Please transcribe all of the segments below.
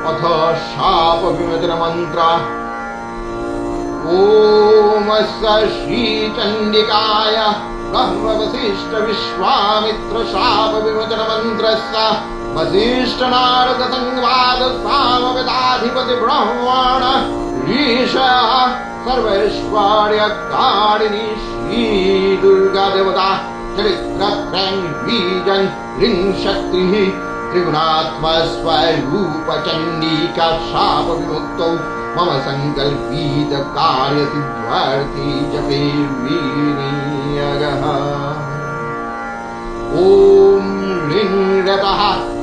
अथ शाप विमोचन मंत्र। ओम श्री चंडिकाय ब्रह्म वशिष्ठ विश्वामित्र शाप विमोचन मंत्रस्य वशिष्ठ नारद संवाद सामवेदाधिपति ब्रह्मण ईशः सर्वैश्वर्यकारिणी श्री दुर्गा देवता चरित्रत्रयं बीजं ह्रीं शक्तिः त्रिगुणात्मस्वरूप चण्डिका शाप विमुक्तौ मम संकल्पित कार्य सिद्ध्यर्थे जपे विनियोगः। ॐ ह्रीं रतः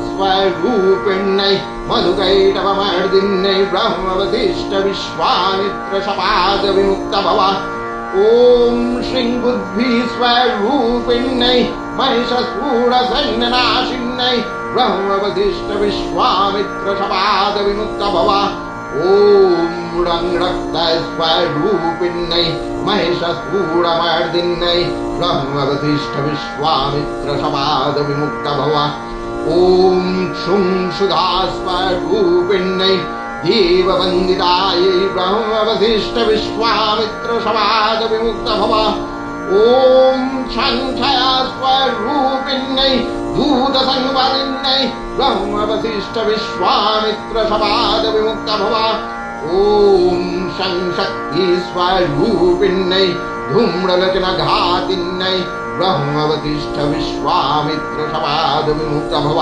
स्वरूपिण्यै मधुकैटभमर्दिन्यै ब्रह्म वसिष्ठ विश्वामित्र शपाद विमुक्त भव। ॐ श्रीं बुद्धि स्वरूपिण्यै महिषासुरसैन्यनाशिन्यै ब्रह्म वसिष्ठ विश्वामित्र शपाद विमुक्त भव। ॐ रं रक्त स्वरूपिण्यै महिषासुरमर्दिन्यै ब्रह्म वसिष्ठ विश्वामित्र शपाद विमुक्त भव। ॐ क्षुं सुधा स्वरूपिण्यै देववन्दितायै ब्रह्म वसिष्ठ विश्वामित्र शपाद विमुक्त भव। ॐ संख्या स्वरूपिण्यै भूतसंवादिन्यै ब्रह्म वसिष्ठ विश्वामित्र शपाद विमुक्त भव। ॐ संशक्ति स्वरूपिण्यै धूम्रलोचनघातिन्यै ब्रह्म वसिष्ठ विश्वामित्र शपाद विमुक्त भव।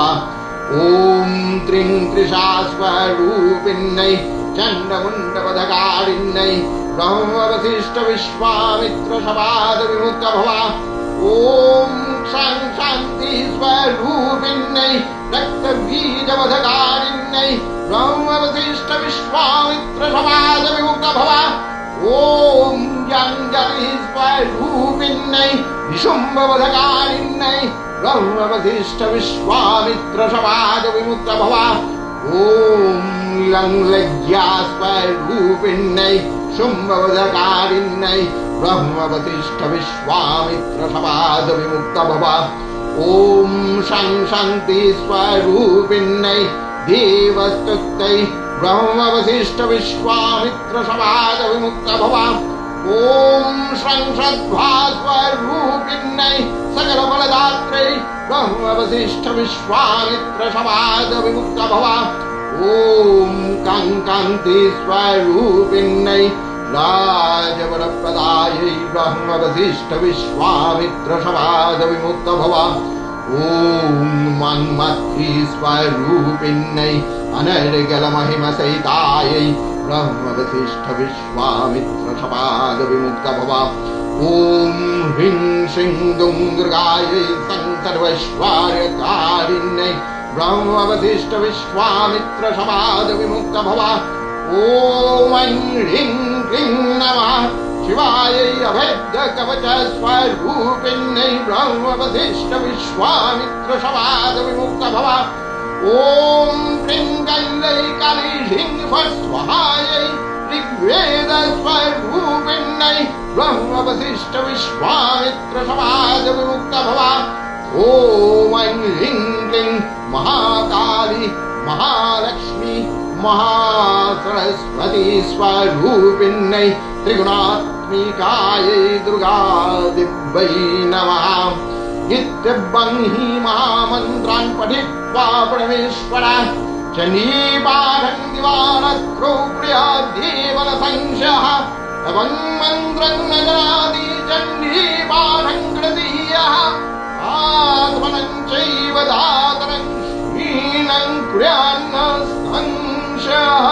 ॐ त्रिं त्रिषा स्वरूपिण्यै चण्डमुण्डवधकारिण्यै ब्रह्म वसिष्ठ विश्वामित्र शपाद विमुक्त भव। ॐ क्षं शान्ति स्वरूपिण्यै रक्तबीजवधकारिण्यै ब्रह्म वसिष्ठ विश्वामित्र शपाद विमुक्त भव। ॐ जंजलि स्वरूपिण्यै निशुम्भवधकारिण्यै ब्रह्म वसिष्ठ विश्वामित्र शपाद विमुक्त भव। ॐ लज्जा स्वरूपिण्यै शुम्भवधकारिण्यै ब्रह्म वसिष्ठ विश्वामित्र शपाद विमुक्त भव। ॐ शंशन्ति स्वरूपिण्यै देवस्तुत्यै ब्रह्म वसिष्ठ विश्वामित्र शपाद विमुक्त भव। ॐ संशद्भा स्वरूपिण्यै सकलबलदात्रै ब्रह्म वसिष्ठ विश्वामित्र शपाद विमुक्त भव। ॐ कान्ति स्वरूपिण्यै राजवरप्रदायै ब्रह्म वसिष्ठ विश्वामित्र शपाद विमुक्त भव। ॐ मन्मथी स्वरूपिण्यै अनर्गलमहिमसहितायै ब्रह्म वसिष्ठ विश्वामित्र शपाद विमुक्त भव। ॐ ह्रीं श्रीं दुर्गायै सर्वैश्वर्यकारिण्यै ब्रह्म वसिष्ठ विश्वामित्र शपाद विमुक्त भव। ॐ ह्रीं क्लीं नमः शिवायै अभेद्य कवच स्वरूपिण्यै ब्रह्म वसिष्ठ विश्वामित्र शपाद विमुक्त भव। ॐ क्लीं कैलै काली ह्रीं फट् स्वाहायै ऋग्वेद स्वरूपिण्यै ब्रह्म वसिष्ठ विश्वामित्र शपाद विमुक्त भव। ॐ ह्रीं क्लीं महाकाली महालक्ष्मी महासरस्वती स्वरूपिण्यै त्रिगुणात्मिकायै दुर्गादिव्यै नमः। इत्यब्रह्मि महामन्त्रान् पठित्वा परमेश्वर चण्डीपाठं दिवारात्रौ प्रियादेव न संशयः। एवं मन्त्रं न जानाति चण्डीपाठं कृतीयः आत्मनं चैव दातरं क्षीणं कुर्यान्न संशयः।